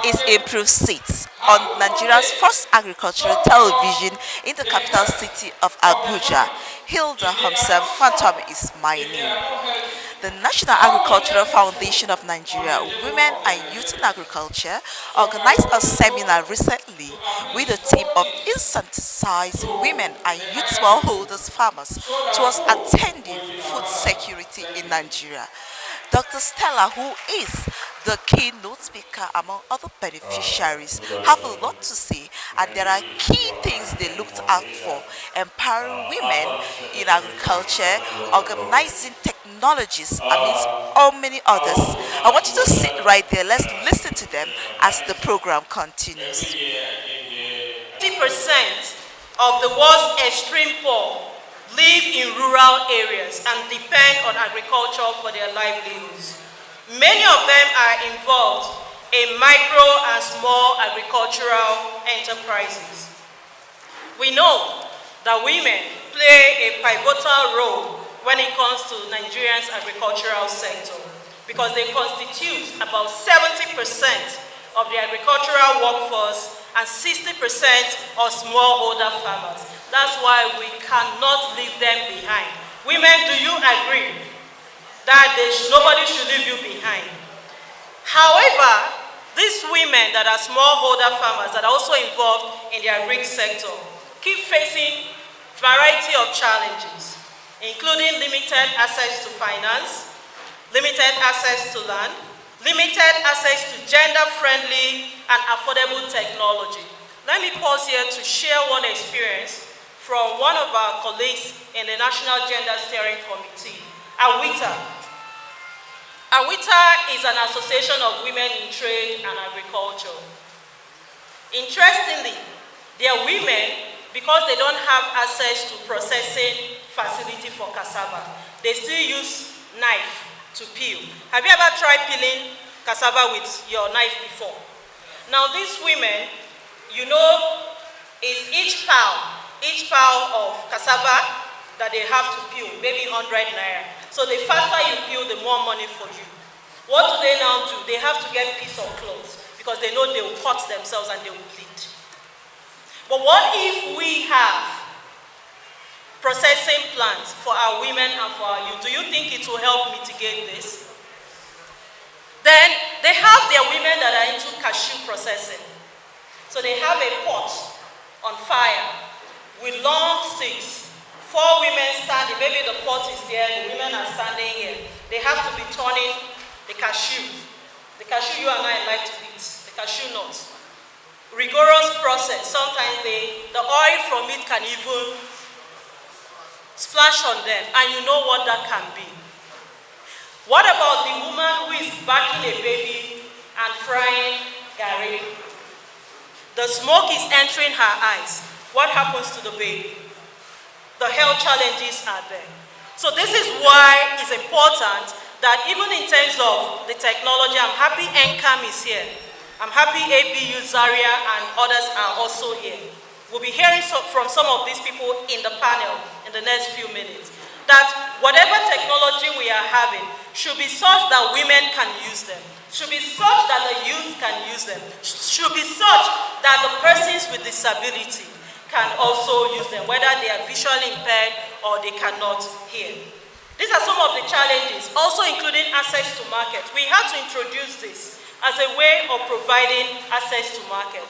is improved seats on Nigeria's first agricultural television in the capital city of Abuja. Hilda Hamsam Phantom is my name. The National Agricultural Foundation of Nigeria, Women and Youth in Agriculture, organized a seminar recently with the theme of incentivizing women and youth smallholders farmers towards attaining food security in Nigeria. Dr. Stella, who is the keynote speaker among other beneficiaries, have a lot to say, and there are key things they looked out for: empowering women in agriculture, organizing technologies, amidst all many others. I want you to sit right there. Let's listen to them as the program continues. 50% of the world's extreme poor live in rural areas and depend on agriculture for their livelihoods. Many of them are involved in micro and small agricultural enterprises. We know that women play a pivotal role when it comes to Nigeria's agricultural sector because they constitute about 70% of the agricultural workforce and 60% of smallholder farmers. That's why we cannot leave them behind. Women, do you agree that nobody should leave you behind? However, these women that are smallholder farmers that are also involved in the agri sector keep facing a variety of challenges, including limited access to finance, limited access to land, limited access to gender-friendly and affordable technology. Let me pause here to share one experience from one of our colleagues in the National Gender Steering Committee, AWITA. AWITA is an association of women in trade and agriculture. Interestingly, they are women because they don't have access to processing facility for cassava. They still use knife to peel. Have you ever tried peeling cassava with your knife before? Now these women, you know, is each pound of cassava that they have to peel, maybe 100 naira. So the faster you peel, the more money for you. What do they now do? They have to get a piece of cloth because they know they will cut themselves and they will bleed. But what if we have processing plants for our women and for our youth? Do you think it will help mitigate this? Then they have their women that are into cashew processing. So they have a pot on fire with long sticks. 4 women standing, maybe the pot is there, the women are standing here. They have to be turning the cashew. The cashew you and I like to eat, the cashew nuts. Rigorous process. Sometimes the oil from it can even splash on them, and you know what that can be. What about the woman who is backing a baby and frying gari? The smoke is entering her eyes. What happens to the baby? The health challenges are there. So this is why it's important that even in terms of the technology, I'm happy NCAM is here. I'm happy ABU, Zaria, and others are also here. We'll be hearing from some of these people in the panel in the next few minutes, that whatever technology we are having should be such that women can use them, should be such that the youth can use them, should be such that the persons with disability can also use them, whether they are visually impaired or they cannot hear. These are some of the challenges, also including access to market. We have to introduce this as a way of providing access to market.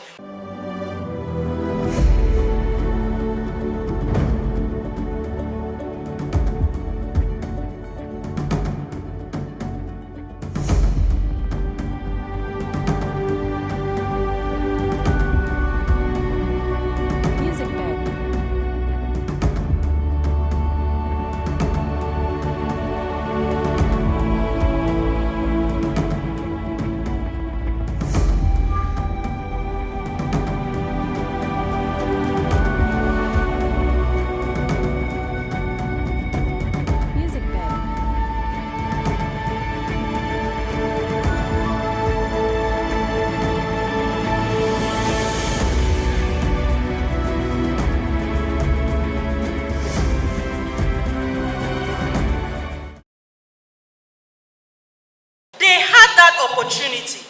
Opportunity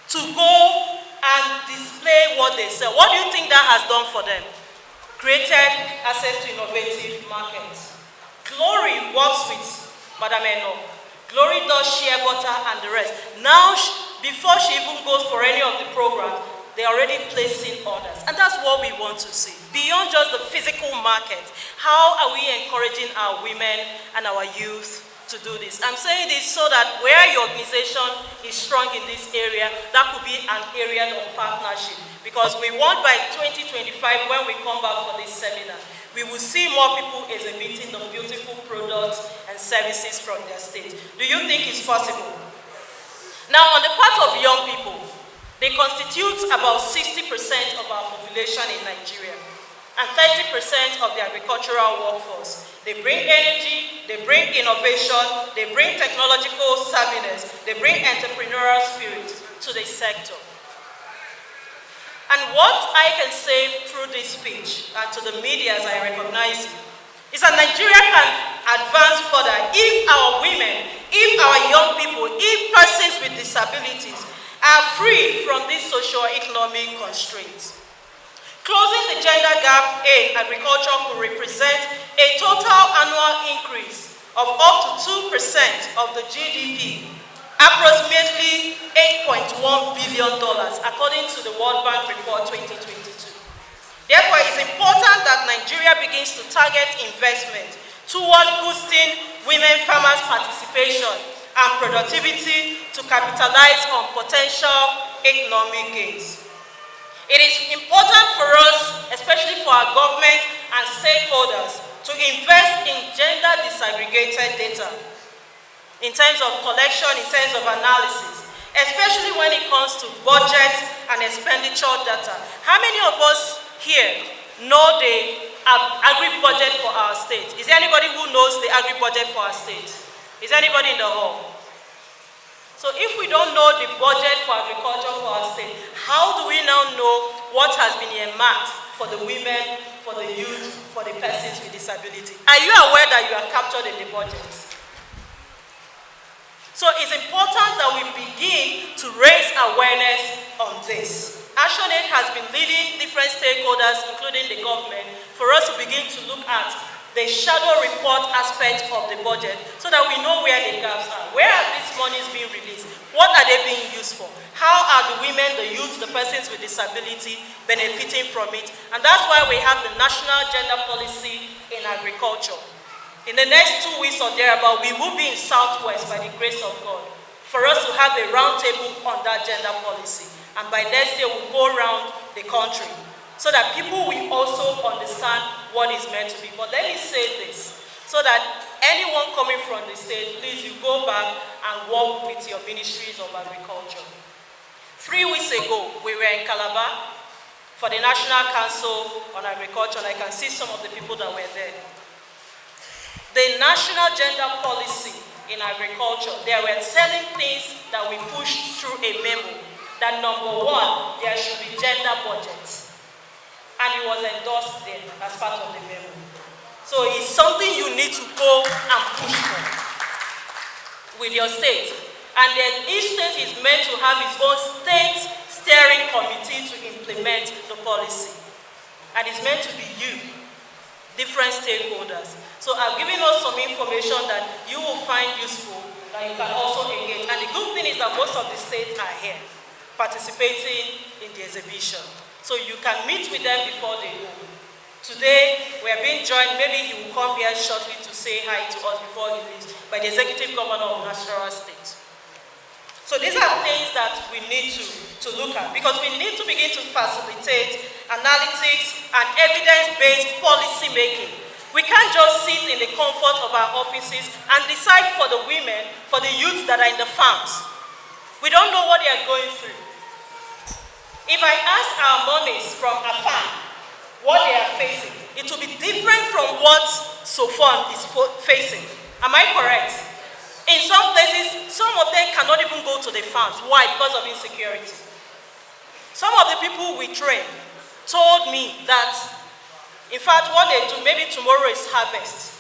to go and display what they sell. What do you think that has done for them? Created access to innovative markets. Glory works with Madam Eno. Glory does shea butter and the rest. Now, before she even goes for any of the programs, they're already placing orders. And that's what we want to see. Beyond just the physical market, how are we encouraging our women and our youth to do this? I'm saying this so that where your organization is strong in this area, that could be an area of partnership. Because we want by 2025, when we come back for this seminar, we will see more people exhibiting the beautiful products and services from their state. Do you think it's possible? Now, on the part of young people, they constitute about 60% of our population in Nigeria and 30% of the agricultural workforce. They bring energy, they bring innovation, they bring technological savviness, they bring entrepreneurial spirit to the sector. And what I can say through this speech and to the media as I recognize it, is that Nigeria can advance further if our women, if our young people, if persons with disabilities are free from these socio-economic constraints. Closing the gender gap in agriculture could represent a total annual increase of up to 2% of the GDP, approximately $8.1 billion, according to the World Bank report 2022. Therefore, it's important that Nigeria begins to target investment toward boosting women farmers' participation and productivity to capitalize on potential economic gains. It is important for us, especially for our government and stakeholders, to invest in gender disaggregated data in terms of collection, in terms of analysis, especially when it comes to budget and expenditure data. How many of us here know the agri-budget for our state? Is there anybody who knows the agri-budget for our state? Is anybody in the hall? So if we don't know the budget for agriculture for our state, how do we now know what has been earmarked for the women, for the youth, for the persons with disability? Are you aware that you are captured in the budget? So it's important that we begin to raise awareness on this. ActionAid has been leading different stakeholders, including the government, for us to begin to look at the shadow report aspect of the budget so that we know where the gaps are. Where are these monies being released? What are they being used for? How are the women, the youth, the persons with disability benefiting from it? And that's why we have the National Gender Policy in Agriculture. In the next 2 weeks or thereabout, we will be in Southwest by the grace of God for us to have a roundtable on that gender policy. And by next year, we'll go around the country so that people will also understand what is meant to be. But let me say this, so that anyone coming from the state, please, you go back and work with your ministries of agriculture. 3 weeks ago, we were in Calabar for the National Council on Agriculture, and I can see some of the people that were there. The National Gender Policy in Agriculture, they were telling things that we pushed through a memo, that number one, there should be gender budgets. And it was endorsed there as part of the memo. So it's something you need to go and push for with your state. And then each state is meant to have its own state steering committee to implement the policy. And it's meant to be you, different stakeholders. So I've given us some information that you will find useful, that you can also engage. And the good thing is that most of the states are here, participating in the exhibition. So you can meet with them before they go. Today, we are being joined, maybe he will come here shortly to say hi to us before he leaves, by the Executive Governor of Nasarawa State. So these are things that we need to look at, because we need to begin to facilitate analytics and evidence-based policy making. We can't just sit in the comfort of our offices and decide for the women, for the youth that are in the farms. We don't know what they are going through. If I ask our mommies from a farm what they are facing, it will be different from what Sofon is facing. Am I correct? In some places, some of them cannot even go to the farms. Why? Because of insecurity. Some of the people we train told me that, in fact, what they do, maybe tomorrow is harvest.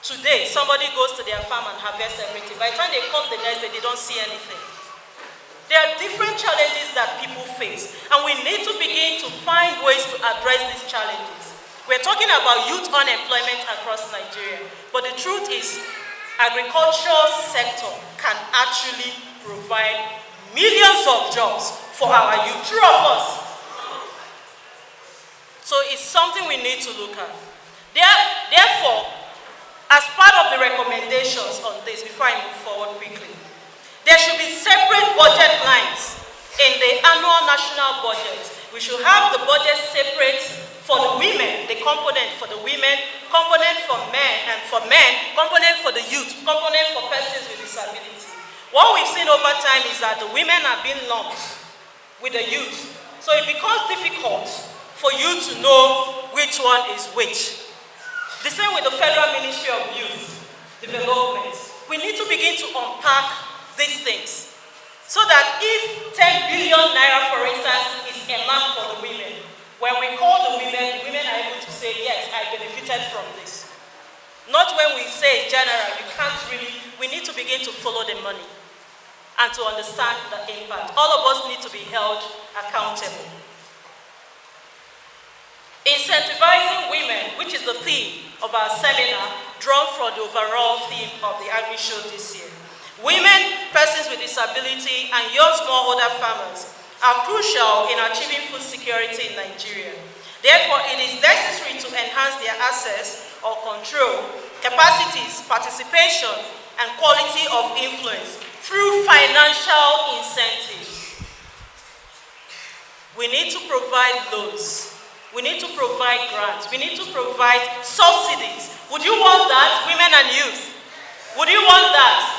Today, somebody goes to their farm and harvests everything. By the time they come the next day, they don't see anything. There are different challenges that people face, and we need to begin to find ways to address these challenges. We're talking about youth unemployment across Nigeria, but the truth is, agricultural sector can actually provide millions of jobs for our youth, true of us. So it's something we need to look at. Therefore, as part of the recommendations on this, before I move forward quickly, there should be separate budget lines in the annual national budget. We should have the budget separate for the women, the component for the women, component for men, and for men, component for the youth, component for persons with disability. What we've seen over time is that the women are being lumped with the youth. So it becomes difficult for you to know which one is which. The same with the Federal Ministry of Youth Development. We need to begin to unpack these things so that if 10 billion naira, for instance, is earmarked for the women, when we call the women are able to say, yes, I benefited from this. Not when we say general, you can't really, we need to begin to follow the money and to understand the impact. All of us need to be held accountable. Incentivizing women, which is the theme of our seminar, drawn from the overall theme of the Agri-Show this year. Women, persons with disability, and young smallholder farmers are crucial in achieving food security in Nigeria. Therefore, it is necessary to enhance their access or control, capacities, participation, and quality of influence through financial incentives. We need to provide loans. We need to provide grants. We need to provide subsidies. Would you want that, women and youth? Would you want that?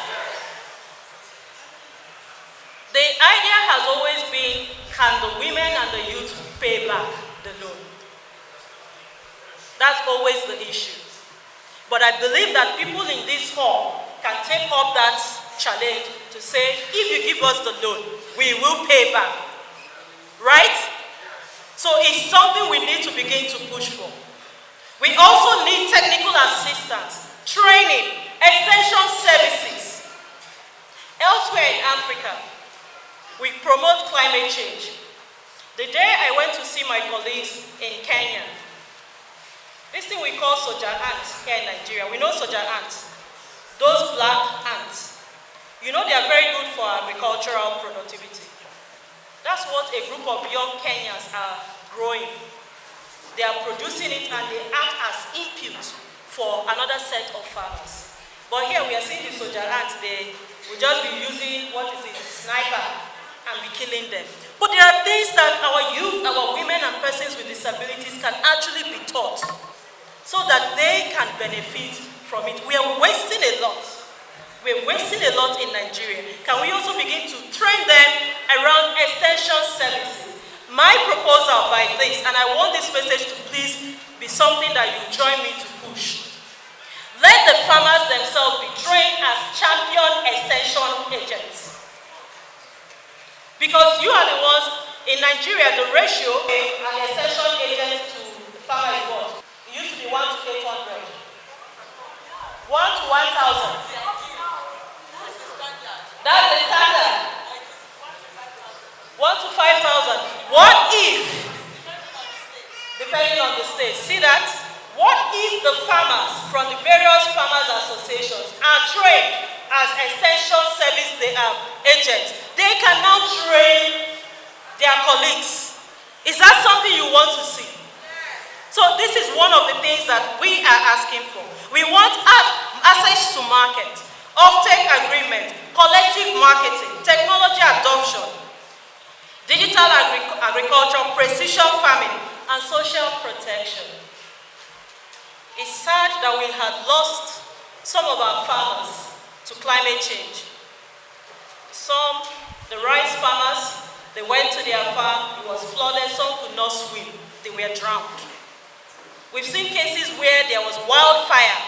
The idea has always been, can the women and the youth pay back the loan? That's always the issue. But I believe that people in this hall can take up that challenge to say, if you give us the loan, we will pay back. Right? So it's something we need to begin to push for. We also need technical assistance, training, extension services. Elsewhere in Africa, we promote climate change. The day I went to see my colleagues in Kenya, this thing we call soja ants here in Nigeria, we know soja ants, those black ants. You know they are very good for agricultural productivity. That's what a group of young Kenyans are growing. They are producing it and they act as input for another set of farmers. But here we are seeing the soja ants, they will just be using, sniper, and be killing them. But there are things that our youth, our women and persons with disabilities can actually be taught so that they can benefit from it. We are wasting a lot. We're wasting a lot in Nigeria. Can we also begin to train them around extension services? My proposal by this, and I want this message to please be something that you join me to push. Let the farmers themselves be trained as champion extension agents. Because you are the ones, in Nigeria, the ratio of an extension agent to the farmer is what? It used to be 1 to 800. 1 to 1,000. That's the standard. 1 to 5,000. What if, depending on the state, see that? What if the farmers from the various farmers associations are trained as extension service agents? They can now train their colleagues. Is that something you want to see? So this is one of the things that we are asking for. We want access to market, offtake agreement, collective marketing, technology adoption, digital agriculture, precision farming, and social protection. It's sad that we had lost some of our farmers to climate change. Some, the rice farmers, they went to their farm, it was flooded, some could not swim, they were drowned. We've seen cases where there was wildfire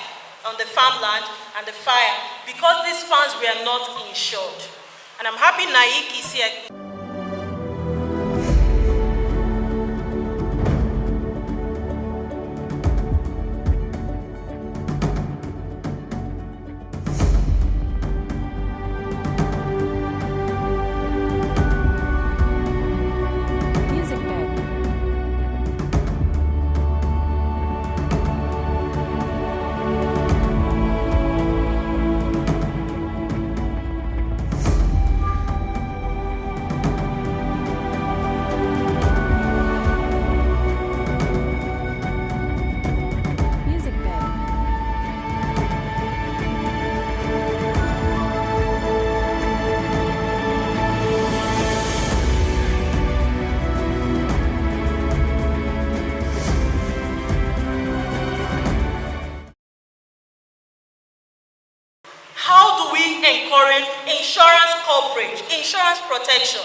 on the farmland and the fire because these farms were not insured. And I'm happy Naik is here. securing insurance coverage, insurance protection,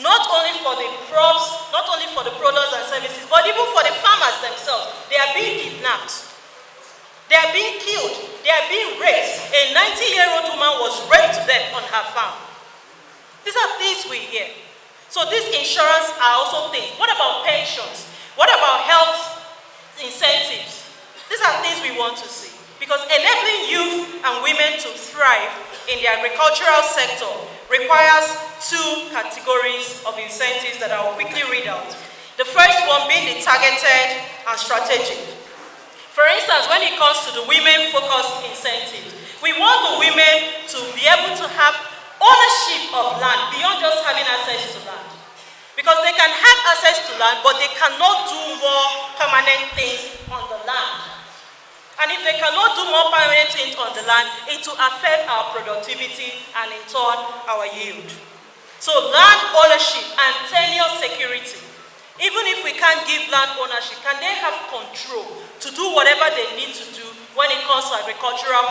not only for the crops, not only for the products and services, but even for the farmers themselves. They are being kidnapped. They are being killed. They are being raped. A 90-year-old woman was raped to death on her farm. These are things we hear. So these insurance are also things. What about pensions? What about health incentives? These are things we want to see. Because enabling youth and women to thrive in the agricultural sector requires two categories of incentives that I will quickly read out. The first one being the targeted and strategic. For instance, when it comes to the women-focused incentives, we want the women to be able to have ownership of land beyond just having access to land. Because they can have access to land, but they cannot do more permanent things on the land. And if they cannot do more permanent things on the land, it will affect our productivity and in turn our yield. So land ownership and tenure security. Even if we can't give land ownership, can they have control to do whatever they need to do when it comes to agricultural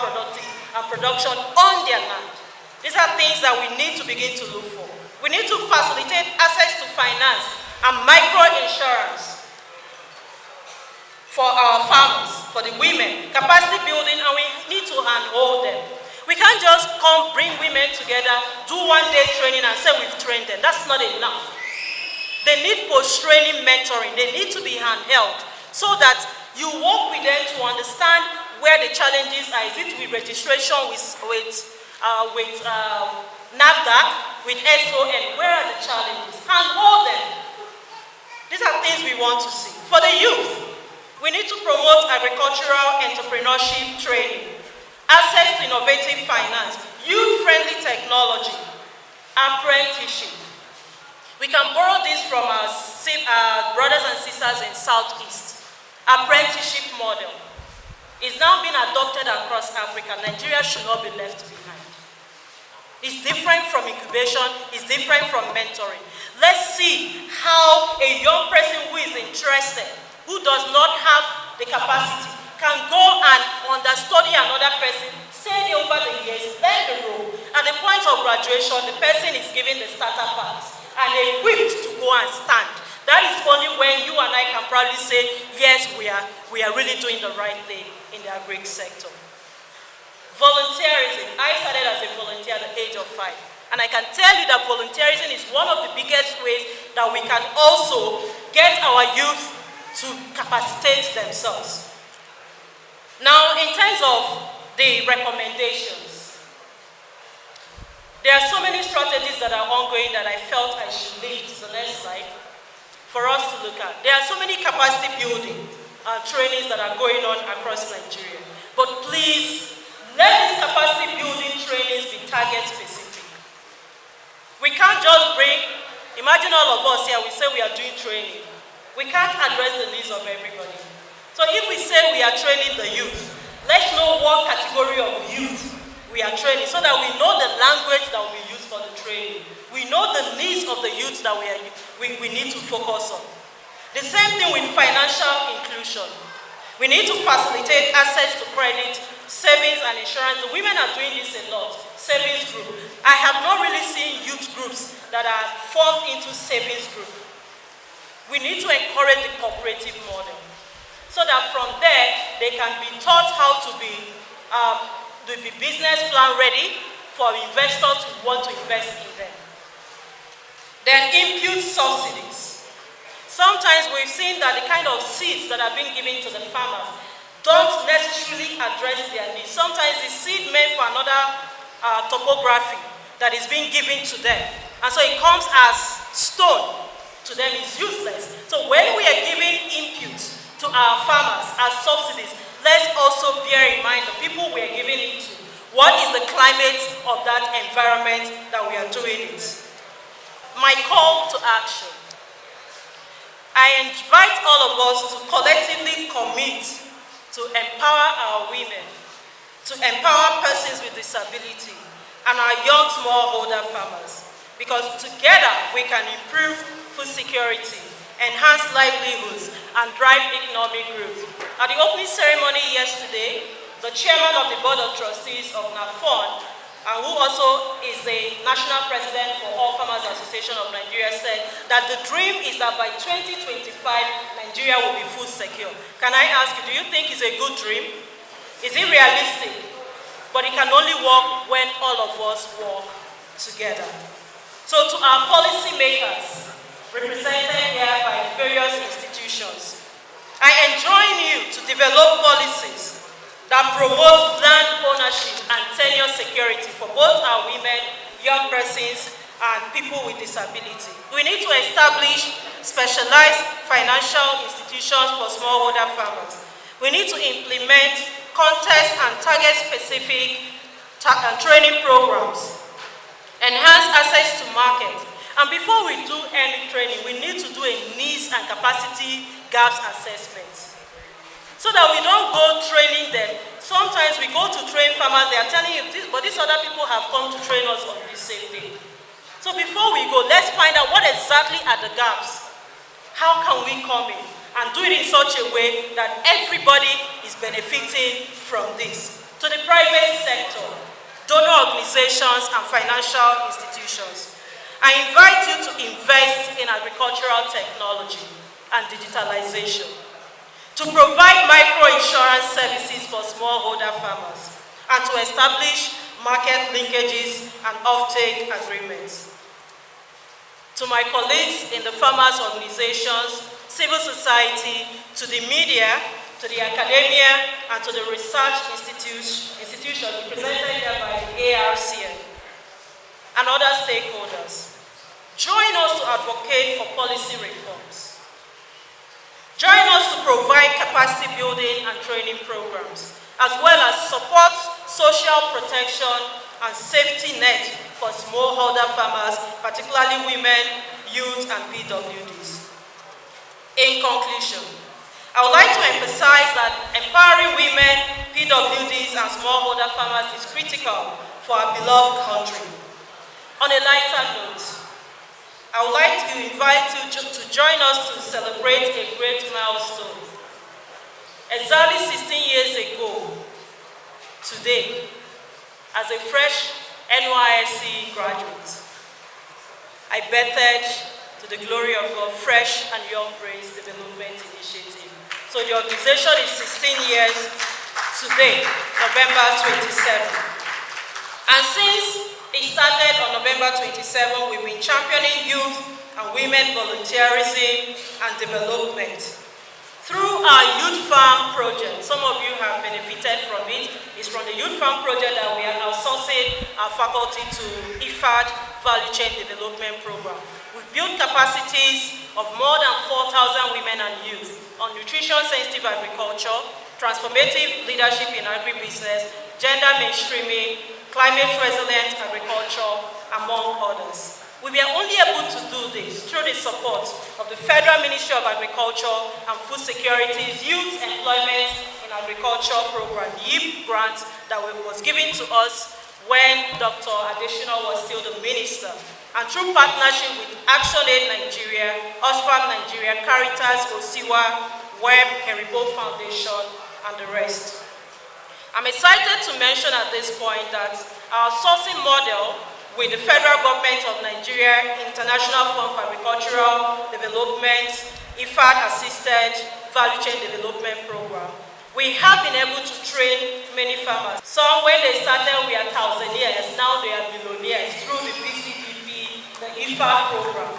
production on their land? These are things that we need to begin to look for. We need to facilitate access to finance and micro-insurance for our farmers, for the women, capacity building, and we need to handhold them. We can't just bring women together, do one-day training and say we've trained them. That's not enough. They need post-training mentoring. They need to be handheld so that you work with them to understand where the challenges are. Is it with registration, with NAFDAC, with SON? Where are the challenges? Handhold them. These are things we want to see. For the youth, we need to promote agricultural entrepreneurship training, access to innovative finance, youth-friendly technology, apprenticeship. We can borrow this from our brothers and sisters in Southeast. Apprenticeship model is now being adopted across Africa. Nigeria should not be left behind. It's different from incubation, it's different from mentoring. Let's see how a young person who is interested, who does not have the capacity, can go and understudy another person, stay over the years, learn the role. At the point of graduation, the person is given the starter packs and equipped to go and stand. That is only when you and I can probably say, yes, we are really doing the right thing in the agri sector. Volunteerism. I started as a volunteer at the age of 5. And I can tell you that volunteerism is one of the biggest ways that we can also get our youth to capacitate themselves. Now, in terms of the recommendations, there are so many strategies that are ongoing that I felt I should leave to the next slide for us to look at. There are so many capacity building trainings that are going on across Nigeria. But please, let these capacity building trainings be target specific. We can't just imagine all of us here, we say we are doing training. We can't address the needs of everybody. So if we say we are training the youth, let's know what category of youth we are training so that we know the language that will be used for the training. We know the needs of the youth that we need to focus on. The same thing with financial inclusion. We need to facilitate access to credit, savings and insurance. The women are doing this a lot. Savings group. I have not really seen youth groups that are formed into savings group. We need to encourage the cooperative model so that from there they can be taught how to be business plan ready for investors who want to invest in them. Then input subsidies. Sometimes we've seen that the kind of seeds that are being given to the farmers don't necessarily address their needs. Sometimes the seed meant for another topography that is being given to them. And so it comes as stone. To them is useless. So when we are giving inputs to our farmers as subsidies, let's also bear in mind the people we are giving it to. What is the climate of that environment that we are doing it? My call to action. I invite all of us to collectively commit to empower our women, to empower persons with disability, and our young smallholder farmers. Because together we can improve food security, enhance livelihoods, and drive economic growth. At the opening ceremony yesterday, the chairman of the Board of Trustees of NAFON and who also is the national president for All Farmers Association of Nigeria, said that the dream is that by 2025, Nigeria will be food secure. Can I ask you, do you think it's a good dream? Is it realistic? But it can only work when all of us work together. So to our policy makers, represented here by various institutions, I enjoin you to develop policies that promote land ownership and tenure security for both our women, young persons, and people with disability. We need to establish specialized financial institutions for smallholder farmers. We need to implement contest and target-specific training programs, enhance access to market. And before we do any training, we need to do a needs and capacity gaps assessment, so that we don't go training them. Sometimes we go to train farmers, they are telling you, but these other people have come to train us on this same thing. So before we go, let's find out what exactly are the gaps. How can we come in and do it in such a way that everybody is benefiting from this? To the private sector, donor organizations and financial institutions, I invite you to invest in agricultural technology and digitalization, to provide microinsurance services for smallholder farmers, and to establish market linkages and offtake agreements. To my colleagues in the farmers' organizations, civil society, to the media, to the academia, and to the research institutions represented here by the ARCN and other stakeholders, join us to advocate for policy reforms. Join us to provide capacity building and training programs, as well as support social protection and safety net for smallholder farmers, particularly women, youth, and PWDs. In conclusion, I would like to emphasize that empowering women, PWDs, and smallholder farmers is critical for our beloved country. On a lighter note, I would like to invite you to join us to celebrate a great milestone. Exactly 16 years ago, today, as a fresh NYSC graduate, I bettered to the glory of God Fresh and Young Brains Development Initiative. So the organization is 16 years today, November 27. And since it started on November 27, we've been championing youth and women volunteerism and development. Through our Youth Farm project, some of you have benefited from it. It's from the Youth Farm project that we are outsourcing our faculty to IFAD Value Chain Development Program. We've built capacities of more than 4,000 women and youth on nutrition-sensitive agriculture, transformative leadership in agribusiness, gender mainstreaming, climate-resilient agriculture, among others. We were only able to do this through the support of the Federal Ministry of Agriculture and Food Security's Youth Employment in Agriculture Program, YIP grant, that was given to us when Dr. Adesina was still the minister. And through partnership with ActionAid Nigeria, Oxfam Nigeria, Caritas, Osiwa, Web, Heribo Foundation, and the rest. I'm excited to mention at this point that our sourcing model with the federal government of Nigeria, International Fund for Agricultural Development, IFAD-assisted Value Chain Development Program, we have been able to train many farmers. Some, when they started, we are thousandaires. Now they are millionaires through the VCDP, the IFAD program.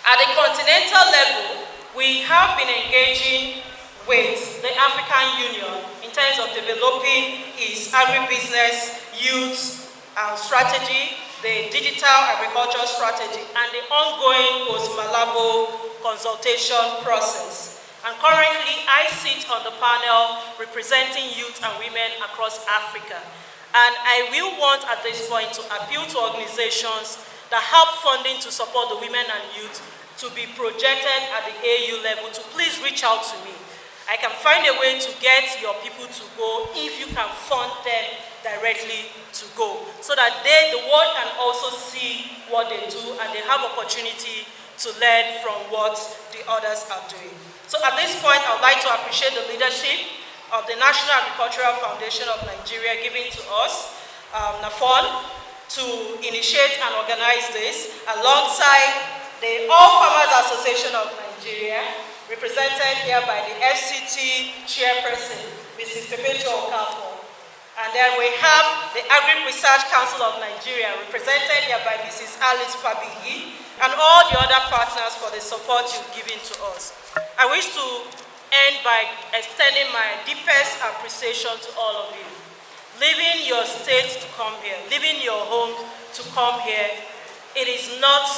At the continental level, we have been engaging with the African Union in terms of developing its agribusiness youth strategy, the digital agriculture strategy, and the ongoing post-Malabo consultation process. And currently, I sit on the panel representing youth and women across Africa. And I will want at this point to appeal to organizations that have funding to support the women and youth to be projected at the AU level to please reach out to me. I can find a way to get your people to go if you can fund them directly to go, so that the world can also see what they do and they have opportunity to learn from what the others are doing. So at this point, I would like to appreciate the leadership of the National Agricultural Foundation of Nigeria giving to us, NAFON, to initiate and organize this alongside the All Farmers Association of Nigeria, represented here by the FCT chairperson, Mrs. Perpetua Okafor. And then we have the Agri Research Council of Nigeria, represented here by Mrs. Alice Fabigi, and all the other partners for the support you've given to us. I wish to end by extending my deepest appreciation to all of you. Leaving your state to come here, leaving your home to come here, it is not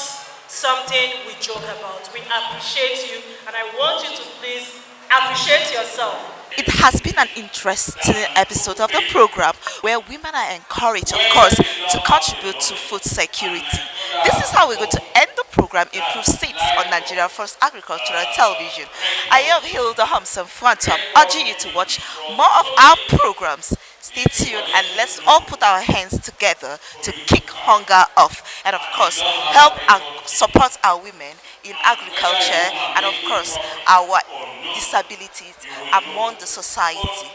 something we joke about. We appreciate you, and I want you to please appreciate yourself. It has been an interesting episode of the program where women are encouraged, of course, to contribute to food security. This is how we're going to end the program, Improve States, on Nigeria First Agricultural Television. I am Hilda Hamson Phantom, urging you to watch more of our programs. Stay tuned and let's all put our hands together to kick hunger off and, of course, help and support our women in agriculture and, of course, our disabilities among the society.